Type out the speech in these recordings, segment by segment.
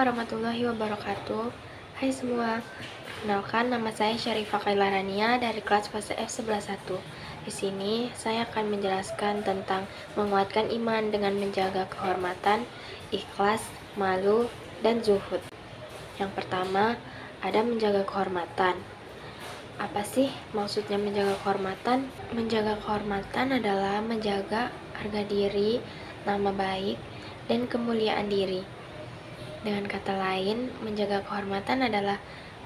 warahmatullahi wabarakatuh. Hai semua, kenalkan nama saya Syarifah Kailarania dari kelas fase F111. Di sini saya akan menjelaskan tentang menguatkan iman dengan menjaga kehormatan, ikhlas, malu, dan zuhud. Yang pertama, ada menjaga kehormatan. Apa sih maksudnya menjaga kehormatan? Menjaga kehormatan adalah menjaga harga diri, nama baik, dan kemuliaan diri. Dengan kata lain, menjaga kehormatan adalah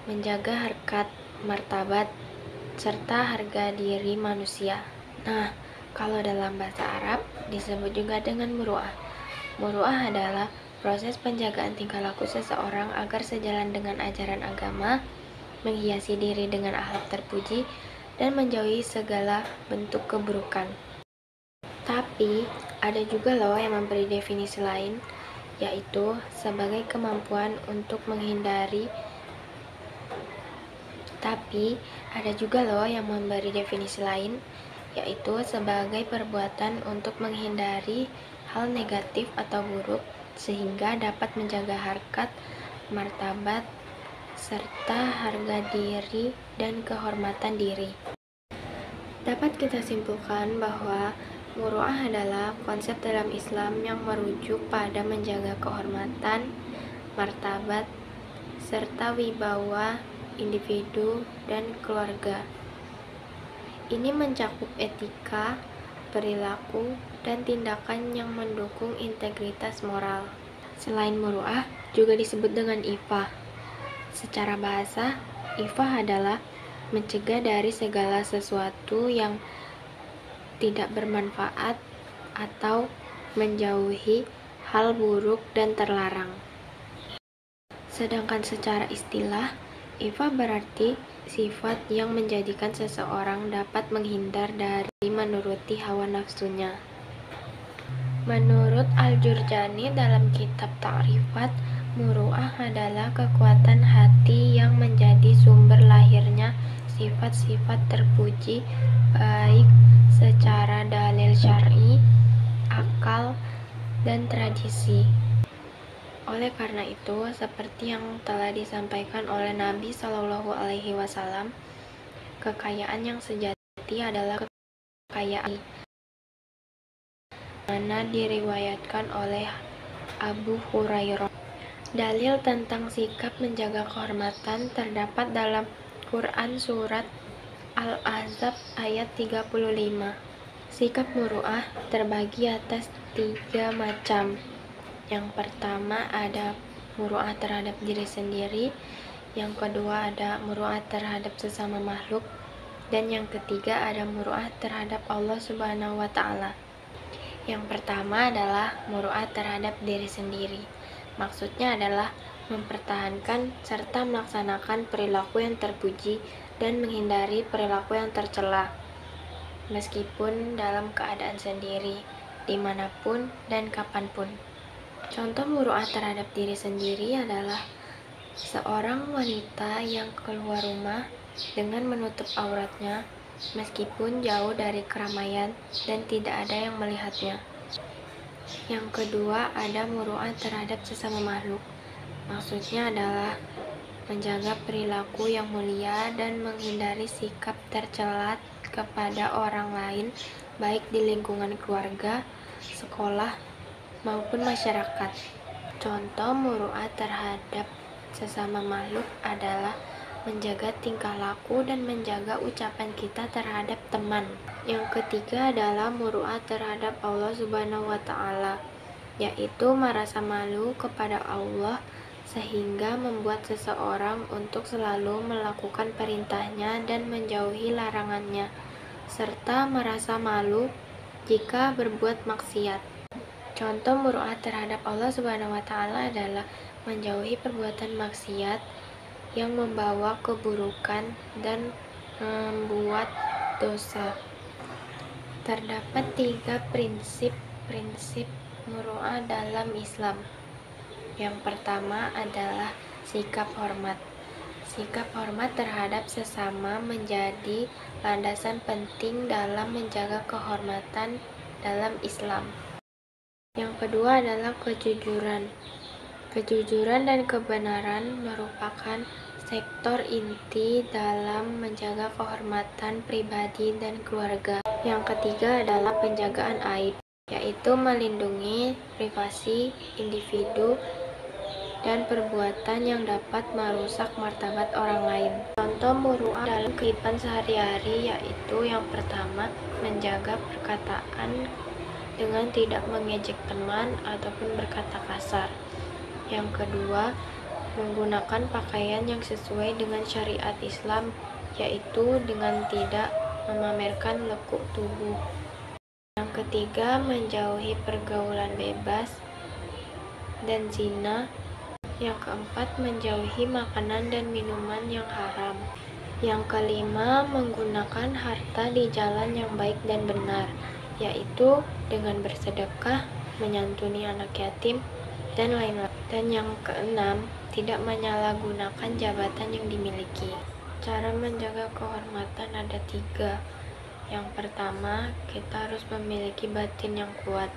menjaga harkat, martabat, serta harga diri manusia. Nah, kalau dalam bahasa Arab disebut juga dengan muru'ah. Muru'ah adalah proses penjagaan tingkah laku seseorang agar sejalan dengan ajaran agama, menghiasi diri dengan akhlak terpuji, dan menjauhi segala bentuk keburukan. Tapi, ada juga loh yang memberi definisi lain, yaitu sebagai kemampuan untuk menghindari. Tapi, ada juga loh yang memberi definisi lain, yaitu sebagai perbuatan untuk menghindari hal negatif atau buruk, sehingga dapat menjaga harkat, martabat, serta harga diri dan kehormatan diri. Dapat kita simpulkan bahwa muru'ah adalah konsep dalam Islam yang merujuk pada menjaga kehormatan, martabat, serta wibawa individu dan keluarga. Ini mencakup etika, perilaku, dan tindakan yang mendukung integritas moral. Selain muru'ah, juga disebut dengan ifah. Secara bahasa, ifah adalah mencegah dari segala sesuatu yang tidak bermanfaat atau menjauhi hal buruk dan terlarang. Sedangkan secara istilah, ifah berarti sifat yang menjadikan seseorang dapat menghindar dari menuruti hawa nafsunya. Menurut Al-Jurjani dalam kitab Ta'rifat, muru'ah adalah kekuatan hati yang menjadi sumber lahirnya sifat-sifat terpuji baik secara dalil syar'i, akal, dan tradisi. Oleh karena itu, seperti yang telah disampaikan oleh Nabi Shallallahu Alaihi Wasallam, kekayaan yang sejati adalah kekayaan mana diriwayatkan oleh Abu Hurairah. Dalil tentang sikap menjaga kehormatan terdapat dalam Quran surat Al-Ahzab ayat 35. Sikap muru'ah terbagi atas 3 macam. Yang pertama ada muru'ah terhadap diri sendiri, yang kedua ada muru'ah terhadap sesama makhluk, dan yang ketiga ada muru'ah terhadap Allah Subhanahu wa Ta'ala. Yang pertama adalah muru'ah terhadap diri sendiri. Maksudnya adalah mempertahankan serta melaksanakan perilaku yang terpuji dan menghindari perilaku yang tercela, meskipun dalam keadaan sendiri, dimanapun dan kapanpun. Contoh muru'ah terhadap diri sendiri adalah seorang wanita yang keluar rumah dengan menutup auratnya meskipun jauh dari keramaian dan tidak ada yang melihatnya. Yang kedua ada muru'ah terhadap sesama makhluk. Maksudnya adalah menjaga perilaku yang mulia dan menghindari sikap tercela kepada orang lain, baik di lingkungan keluarga, sekolah, maupun masyarakat. Contoh muru'ah terhadap sesama makhluk adalah menjaga tingkah laku dan menjaga ucapan kita terhadap teman. Yang ketiga adalah muru'ah terhadap Allah Subhanahu wa Ta'ala, yaitu merasa malu kepada Allah sehingga membuat seseorang untuk selalu melakukan perintahnya dan menjauhi larangannya, serta merasa malu jika berbuat maksiat. Contoh muru'ah terhadap Allah Subhanahu wa Ta'ala adalah menjauhi perbuatan maksiat yang membawa keburukan dan membuat dosa. Terdapat 3 prinsip muru'ah dalam Islam. Yang pertama adalah sikap hormat. Sikap hormat terhadap sesama menjadi landasan penting dalam menjaga kehormatan dalam Islam. Yang kedua adalah kejujuran. Kejujuran dan kebenaran merupakan sektor inti dalam menjaga kehormatan pribadi dan keluarga. Yang ketiga adalah penjagaan aib, yaitu melindungi privasi individu dan perbuatan yang dapat merusak martabat orang lain. Contoh muruah dalam kehidupan sehari-hari yaitu yang pertama, menjaga perkataan dengan tidak mengejek teman ataupun berkata kasar. Yang kedua, menggunakan pakaian yang sesuai dengan syariat Islam, yaitu dengan tidak memamerkan lekuk tubuh. Yang ketiga, menjauhi pergaulan bebas dan zina. Yang keempat, menjauhi makanan dan minuman yang haram. Yang kelima, menggunakan harta di jalan yang baik dan benar, yaitu dengan bersedekah, menyantuni anak yatim, dan lain-lain. Dan yang keenam, tidak menyalahgunakan jabatan yang dimiliki. Cara menjaga kehormatan ada 3. Yang pertama, kita harus memiliki batin yang kuat,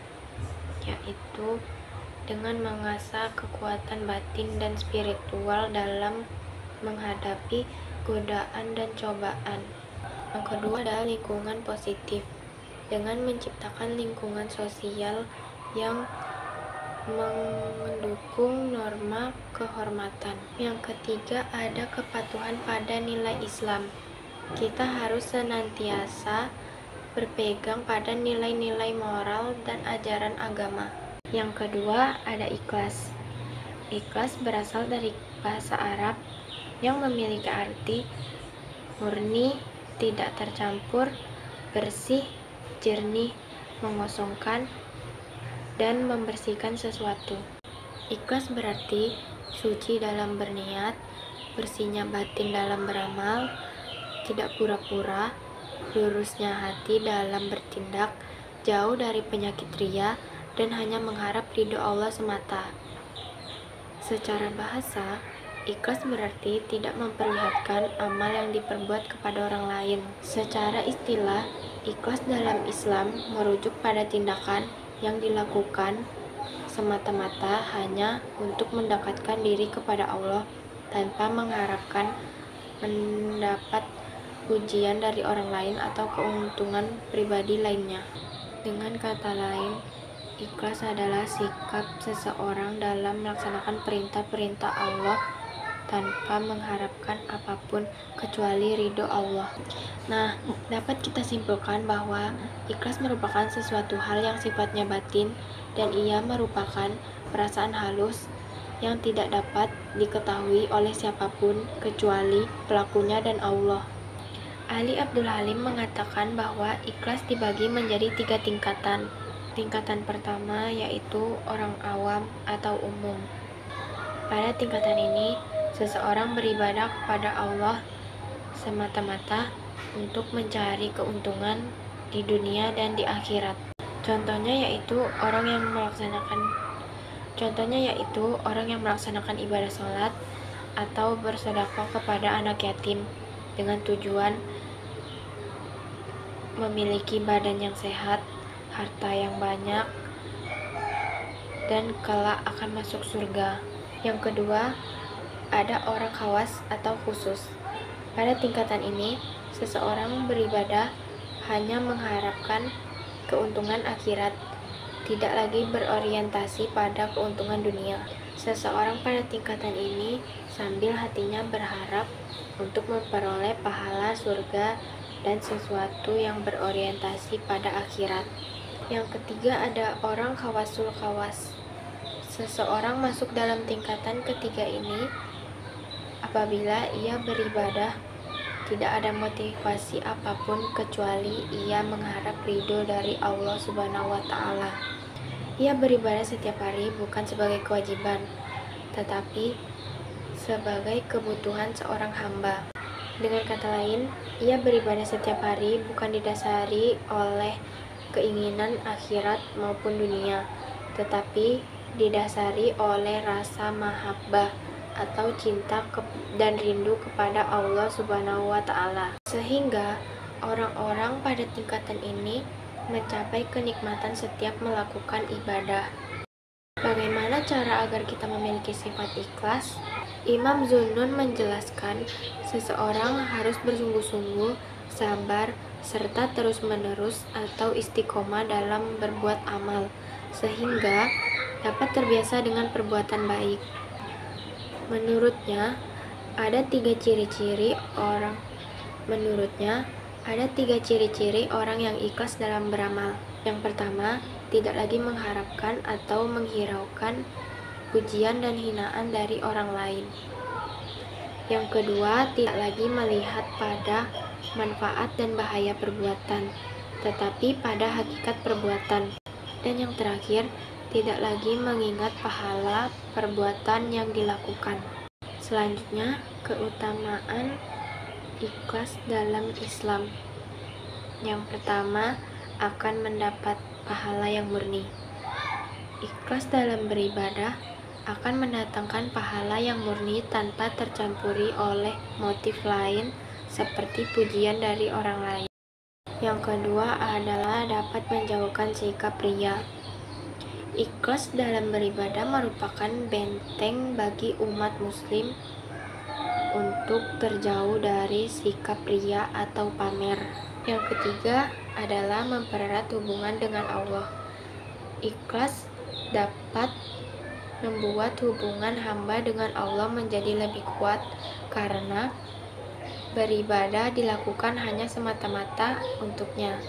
yaitu dengan mengasah kekuatan batin dan spiritual dalam menghadapi godaan dan cobaan. Yang kedua adalah lingkungan positif, dengan menciptakan lingkungan sosial yang mendukung norma kehormatan. Yang ketiga ada kepatuhan pada nilai Islam. Kita harus senantiasa berpegang pada nilai-nilai moral dan ajaran agama. Yang kedua ada ikhlas. Ikhlas berasal dari bahasa Arab yang memiliki arti murni, tidak tercampur, bersih, jernih, mengosongkan, dan membersihkan sesuatu. Ikhlas berarti suci dalam berniat, bersihnya batin dalam beramal, tidak pura-pura, lurusnya hati dalam bertindak, jauh dari penyakit ria, dan hanya mengharap ridho Allah semata. Secara bahasa, ikhlas berarti tidak memperlihatkan amal yang diperbuat kepada orang lain. Secara istilah, ikhlas dalam Islam merujuk pada tindakan yang dilakukan semata-mata hanya untuk mendekatkan diri kepada Allah tanpa mengharapkan mendapat pujian dari orang lain atau keuntungan pribadi lainnya. Dengan kata lain, ikhlas adalah sikap seseorang dalam melaksanakan perintah-perintah Allah tanpa mengharapkan apapun kecuali ridho Allah. Nah, dapat kita simpulkan bahwa ikhlas merupakan sesuatu hal yang sifatnya batin dan ia merupakan perasaan halus yang tidak dapat diketahui oleh siapapun kecuali pelakunya dan Allah. Ali Abdul Halim mengatakan bahwa ikhlas dibagi menjadi 3 tingkatan. Tingkatan pertama yaitu orang awam atau umum. Pada tingkatan ini, seseorang beribadah kepada Allah semata-mata untuk mencari keuntungan di dunia dan di akhirat. Contohnya yaitu orang yang melaksanakan ibadah sholat atau bersedekah kepada anak yatim dengan tujuan memiliki badan yang sehat, harta yang banyak, dan kelak akan masuk surga. Yang kedua, ada orang khawas atau khusus. Pada tingkatan ini, seseorang beribadah hanya mengharapkan keuntungan akhirat, tidak lagi berorientasi pada keuntungan dunia. Seseorang pada tingkatan ini sambil hatinya berharap untuk memperoleh pahala surga dan sesuatu yang berorientasi pada akhirat. Yang ketiga ada orang khawasul khawas. Seseorang masuk dalam tingkatan ketiga ini apabila ia beribadah tidak ada motivasi apapun kecuali ia mengharap ridho dari Allah Subhanahu wa Ta'ala. Ia beribadah setiap hari bukan sebagai kewajiban, tetapi sebagai kebutuhan seorang hamba. Dengan kata lain, ia beribadah setiap hari bukan didasari oleh keinginan akhirat maupun dunia, tetapi didasari oleh rasa mahabbah atau cinta dan rindu kepada Allah Subhanahu wa Ta'ala. Sehingga orang-orang pada tingkatan ini mencapai kenikmatan setiap melakukan ibadah. Bagaimana Bagaimana cara agar kita memiliki sifat ikhlas? Imam Zunnun menjelaskan, seseorang harus bersungguh-sungguh, sabar, serta terus-menerus atau istiqomah dalam berbuat amal, sehingga dapat terbiasa dengan perbuatan baik. Menurutnya, ada tiga ciri-ciri orang yang ikhlas dalam beramal. Yang pertama, tidak lagi mengharapkan atau menghiraukan pujian dan hinaan dari orang lain. Yang kedua, tidak lagi melihat pada manfaat dan bahaya perbuatan, tetapi pada hakikat perbuatan. Dan yang terakhir, tidak lagi mengingat pahala perbuatan yang dilakukan. Selanjutnya, keutamaan ikhlas dalam Islam. Yang pertama, akan mendapat pahala yang murni. Ikhlas dalam beribadah akan mendatangkan pahala yang murni tanpa tercampuri oleh motif lain seperti pujian dari orang lain. Yang kedua adalah dapat menjauhkan sikap riya. Ikhlas dalam beribadah merupakan benteng bagi umat muslim untuk terjauh dari sikap riya atau pamer. Yang ketiga adalah mempererat hubungan dengan Allah. Ikhlas dapat membuat hubungan hamba dengan Allah menjadi lebih kuat karena beribadah dilakukan hanya semata-mata untuknya.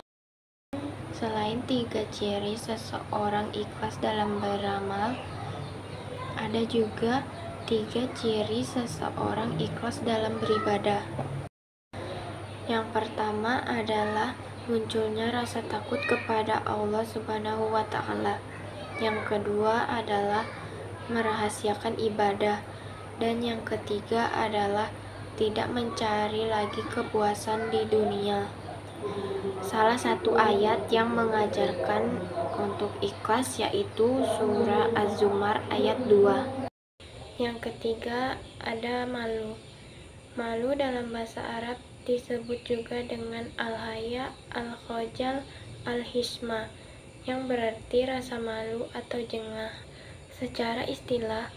Selain tiga ciri seseorang ikhlas dalam beramal, ada juga tiga ciri seseorang ikhlas dalam beribadah. Yang pertama adalah munculnya rasa takut kepada Allah Subhanahu wa Ta'ala. Yang kedua adalah merahasiakan ibadah, dan yang ketiga adalah tidak mencari lagi kepuasan di dunia. Salah satu ayat yang mengajarkan untuk ikhlas yaitu surah Az-Zumar ayat 2. Yang ketiga ada malu. Malu dalam bahasa Arab disebut juga dengan al-haya, al-khojal, al-hishma, yang berarti rasa malu atau jengah. Secara istilah,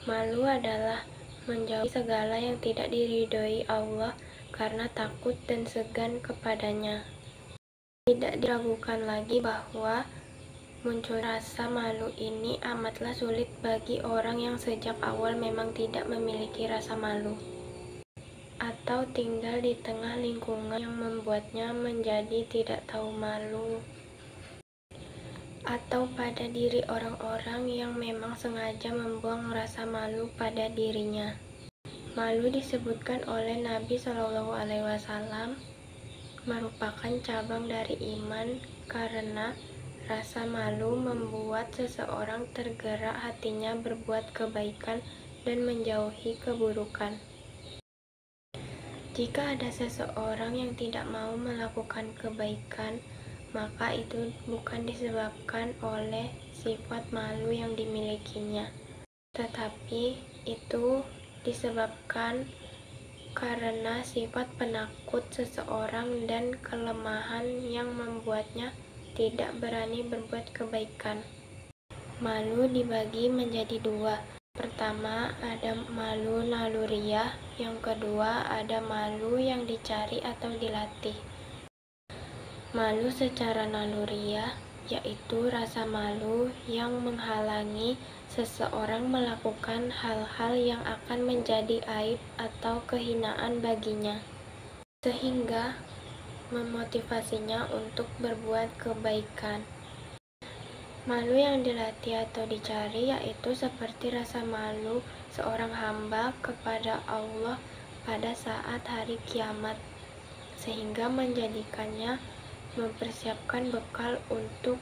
malu adalah menjauhi segala yang tidak diridhoi Allah karena takut dan segan kepadanya. Tidak diragukan lagi bahwa muncul rasa malu ini amatlah sulit bagi orang yang sejak awal memang tidak memiliki rasa malu, atau tinggal di tengah lingkungan yang membuatnya menjadi tidak tahu malu, atau pada diri orang-orang yang memang sengaja membuang rasa malu pada dirinya. Malu disebutkan oleh Nabi SAW merupakan cabang dari iman karena rasa malu membuat seseorang tergerak hatinya berbuat kebaikan dan menjauhi keburukan. Jika ada seseorang yang tidak mau melakukan kebaikan, maka itu bukan disebabkan oleh sifat malu yang dimilikinya, tetapi itu disebabkan karena sifat penakut seseorang dan kelemahan yang membuatnya tidak berani berbuat kebaikan. Malu dibagi menjadi dua. Pertama, ada malu naluriah, yang kedua ada malu yang dicari atau dilatih. Malu secara naluriah yaitu rasa malu yang menghalangi seseorang melakukan hal-hal yang akan menjadi aib atau kehinaan baginya, sehingga memotivasinya untuk berbuat kebaikan. Malu yang dilatih atau dicari yaitu seperti rasa malu seorang hamba kepada Allah pada saat hari kiamat, sehingga menjadikannya mempersiapkan bekal untuk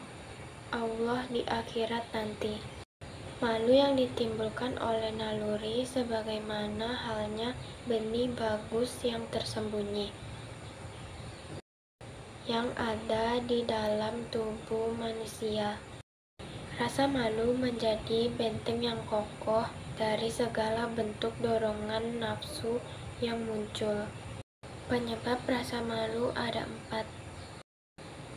Allah di akhirat nanti. Malu yang ditimbulkan oleh naluri sebagaimana halnya benih bagus yang tersembunyi yang ada di dalam tubuh manusia. Rasa malu menjadi benteng yang kokoh dari segala bentuk dorongan nafsu yang muncul. Penyebab rasa malu ada 4.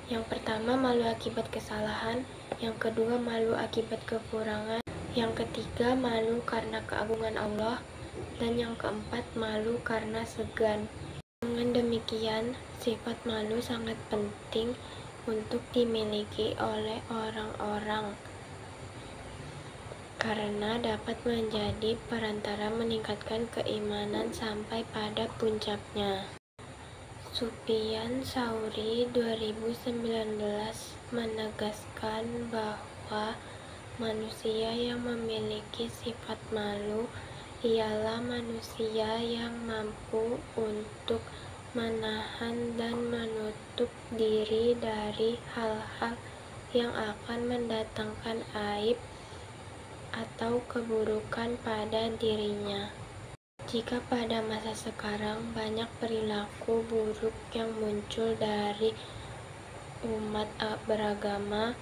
Yang pertama, malu akibat kesalahan. Yang kedua, malu akibat kekurangan. Yang ketiga, malu karena keagungan Allah. Dan yang keempat, malu karena segan. Dengan demikian, sifat malu sangat penting untuk dimiliki oleh orang-orang karena dapat menjadi perantara meningkatkan keimanan sampai pada puncaknya. Sufyan Tsauri 2019 menegaskan bahwa manusia yang memiliki sifat malu ialah manusia yang mampu untuk menahan dan menutup diri dari hal-hal yang akan mendatangkan aib atau keburukan pada dirinya. Jika pada masa sekarang banyak perilaku buruk yang muncul dari umat beragama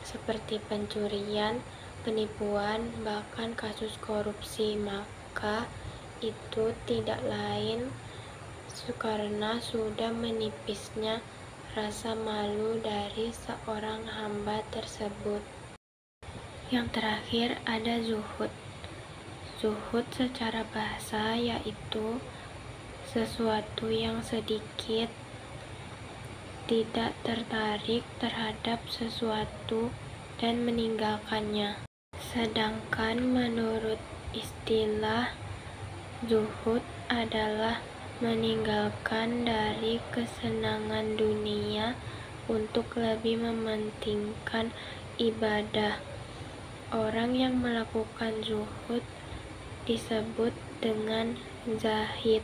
seperti pencurian, penipuan, bahkan kasus korupsi, maka itu tidak lain karena sudah menipisnya rasa malu dari seorang hamba tersebut. Yang terakhir ada zuhud. Zuhud secara bahasa yaitu sesuatu yang sedikit tidak tertarik terhadap sesuatu dan meninggalkannya. Sedangkan menurut istilah, zuhud adalah meninggalkan dari kesenangan dunia untuk lebih mementingkan ibadah. Orang yang melakukan zuhud disebut dengan zahid.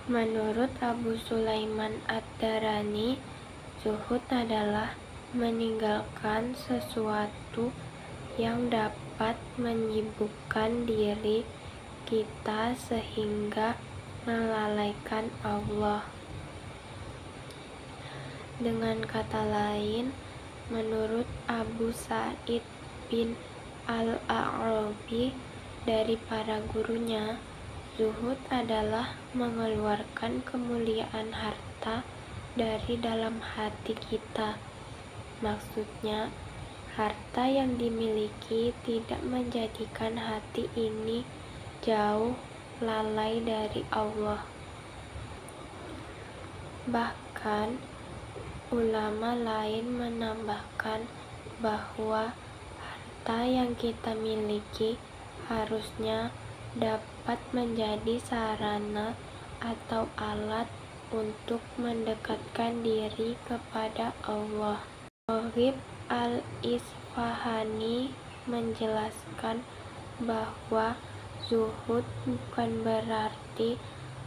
Menurut Abu Sulaiman Ad-Darani, zuhud adalah meninggalkan sesuatu yang dapat menyibukkan diri kita sehingga melalaikan Allah. Dengan kata lain, menurut Abu Sa'id bin Al-A'rabi dari para gurunya, zuhud adalah mengeluarkan kemuliaan harta dari dalam hati kita. Maksudnya, harta yang dimiliki tidak menjadikan hati ini jauh lalai dari Allah. Bahkan, ulama lain menambahkan bahwa harta yang kita miliki harusnya dapat menjadi sarana atau alat untuk mendekatkan diri kepada Allah. Raghib Al-Isfahani menjelaskan bahwa zuhud bukan berarti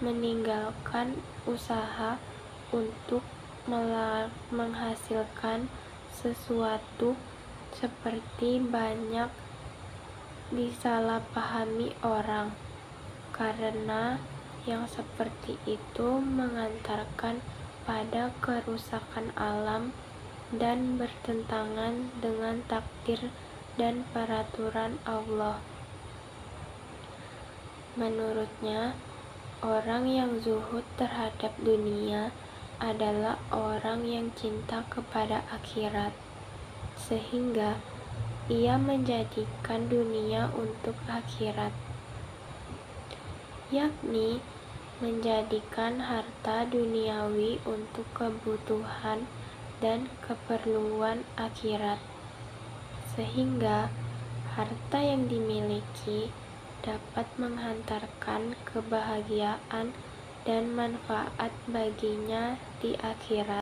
meninggalkan usaha untuk menghasilkan sesuatu seperti banyak disalahpahami orang, karena yang seperti itu mengantarkan pada kerusakan alam dan bertentangan dengan takdir dan peraturan Allah. Menurutnya, orang yang zuhud terhadap dunia adalah orang yang cinta kepada akhirat, sehingga ia menjadikan dunia untuk akhirat, yakni menjadikan harta duniawi untuk kebutuhan dan keperluan akhirat, sehingga harta yang dimiliki dapat menghantarkan kebahagiaan dan manfaat baginya di akhirat.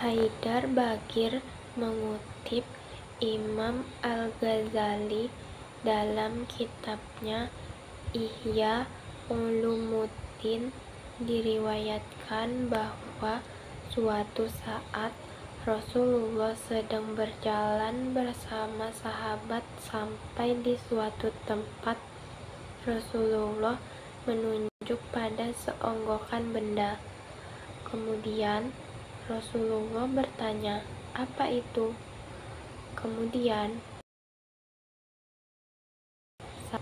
Haidar Bagir mengutip Imam Al-Ghazali dalam kitabnya Ihya Ulumuddin, diriwayatkan bahwa suatu saat Rasulullah sedang berjalan bersama sahabat sampai di suatu tempat. Rasulullah menunjuk pada seonggokan benda. Kemudian Rasulullah bertanya, "Apa itu?" Kemudian,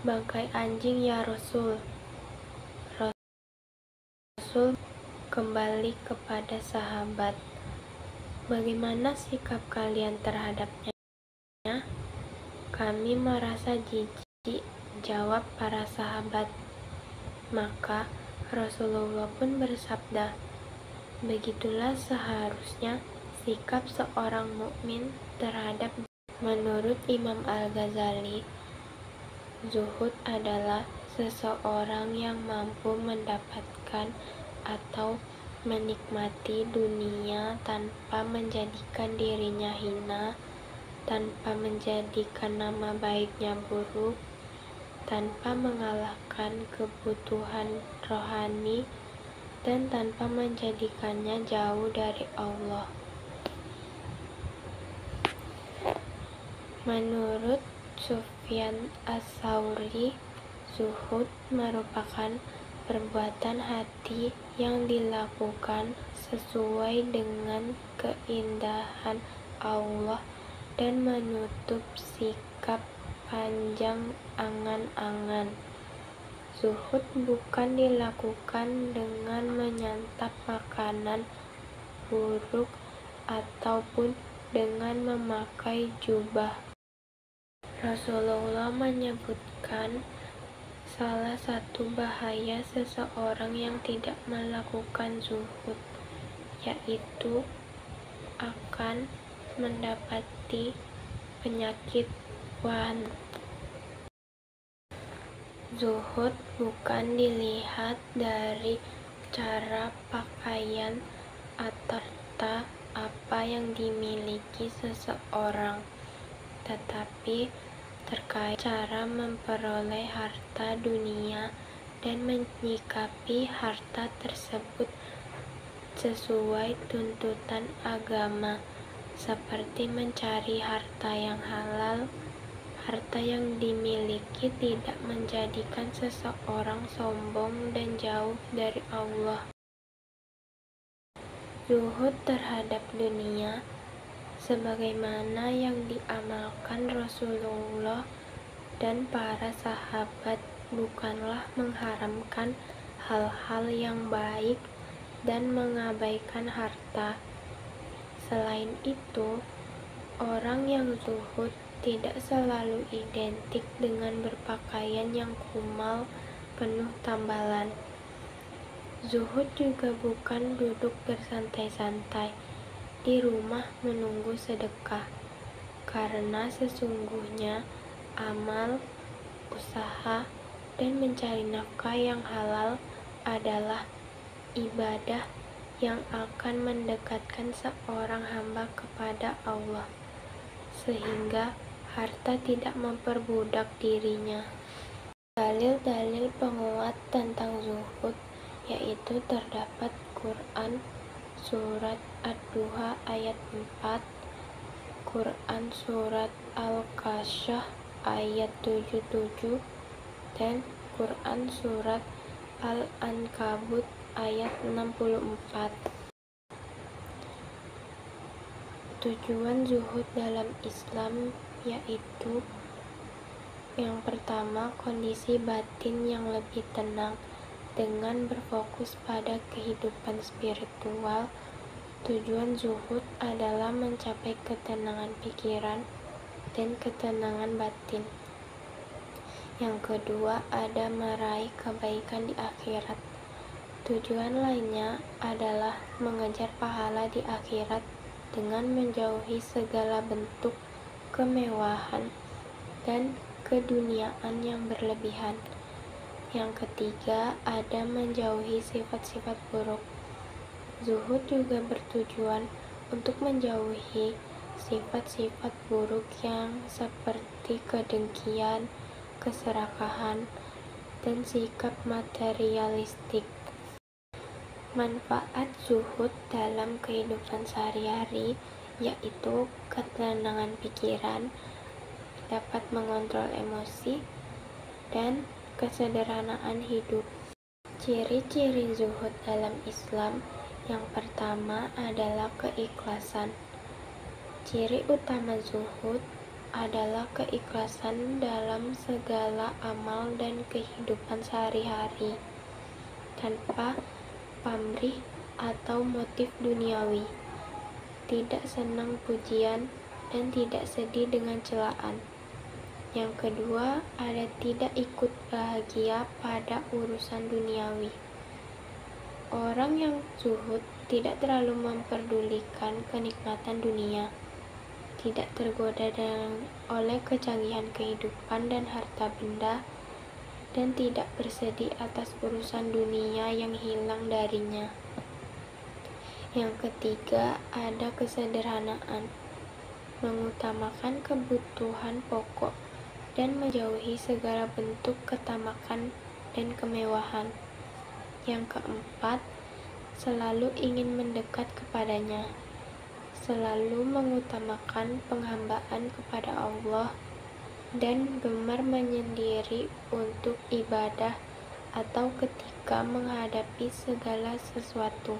"Bangkai anjing ya Rasul." Rasul kembali kepada sahabat, "Bagaimana sikap kalian terhadapnya?" Kami merasa jijik, jawab para sahabat. Maka Rasulullah pun bersabda, begitulah seharusnya sikap seorang mukmin terhadap. Menurut Imam Al-Ghazali, zuhud adalah seseorang yang mampu mendapatkan atau menikmati dunia tanpa menjadikan dirinya hina, tanpa menjadikan nama baiknya buruk, tanpa mengalahkan kebutuhan rohani, dan tanpa menjadikannya jauh dari Allah. Menurut Sufyan Ats-Tsauri, zuhud merupakan perbuatan hati yang dilakukan sesuai dengan keindahan Allah dan menutup sikap panjang angan-angan. Zuhud bukan dilakukan dengan menyantap makanan buruk ataupun dengan memakai jubah. Rasulullah menyebutkan salah satu bahaya seseorang yang tidak melakukan zuhud, yaitu akan mendapati penyakit wan. Zuhud bukan dilihat dari cara pakaian atau apa yang dimiliki seseorang, tetapi terkait cara memperoleh harta dunia dan menyikapi harta tersebut sesuai tuntutan agama, seperti mencari harta yang halal. Harta yang dimiliki tidak menjadikan seseorang sombong dan jauh dari Allah. Zuhud terhadap dunia, sebagaimana yang diamalkan Rasulullah dan para sahabat, bukanlah mengharamkan hal-hal yang baik dan mengabaikan harta. Selain itu, orang yang zuhud tidak selalu identik dengan berpakaian yang kumal, penuh tambalan. Zuhud juga bukan duduk bersantai-santai di rumah menunggu sedekah, karena sesungguhnya amal, usaha, dan mencari nafkah yang halal adalah ibadah yang akan mendekatkan seorang hamba kepada Allah, sehingga harta tidak memperbudak dirinya. Dalil-dalil penguat tentang zuhud yaitu terdapat Quran Surat Ad-Duha ayat 4, Quran Surat Al-Kasyah ayat 77, dan Quran Surat Al-Ankabut ayat 64. Tujuan zuhud dalam Islam yaitu yang pertama, kondisi batin yang lebih tenang dengan berfokus pada kehidupan spiritual. Tujuan zuhud adalah mencapai ketenangan pikiran dan ketenangan batin. Yang kedua, ada meraih kebaikan di akhirat. Tujuan lainnya adalah mengejar pahala di akhirat dengan menjauhi segala bentuk kemewahan dan keduniaan yang berlebihan. Yang ketiga, ada menjauhi sifat-sifat buruk. Zuhud juga bertujuan untuk menjauhi sifat-sifat buruk yang seperti kedengkian, keserakahan, dan sikap materialistik. Manfaat zuhud dalam kehidupan sehari-hari yaitu ketenangan pikiran, dapat mengontrol emosi, dan kesederhanaan hidup. Ciri-ciri zuhud dalam Islam, yang pertama adalah keikhlasan. Ciri utama zuhud adalah keikhlasan dalam segala amal dan kehidupan sehari-hari, tanpa pamrih atau motif duniawi, tidak senang pujian dan tidak sedih dengan celaan. Yang kedua, ada tidak ikut bahagia pada urusan duniawi. Orang yang zuhud tidak terlalu memperdulikan kenikmatan dunia, tidak tergoda oleh kecanggihan kehidupan dan harta benda, dan tidak bersedih atas urusan dunia yang hilang darinya. Yang ketiga, ada kesederhanaan, mengutamakan kebutuhan pokok dan menjauhi segala bentuk ketamakan dan kemewahan. Yang keempat, selalu ingin mendekat kepadanya, selalu mengutamakan penghambaan kepada Allah, dan gemar menyendiri untuk ibadah atau ketika menghadapi segala sesuatu.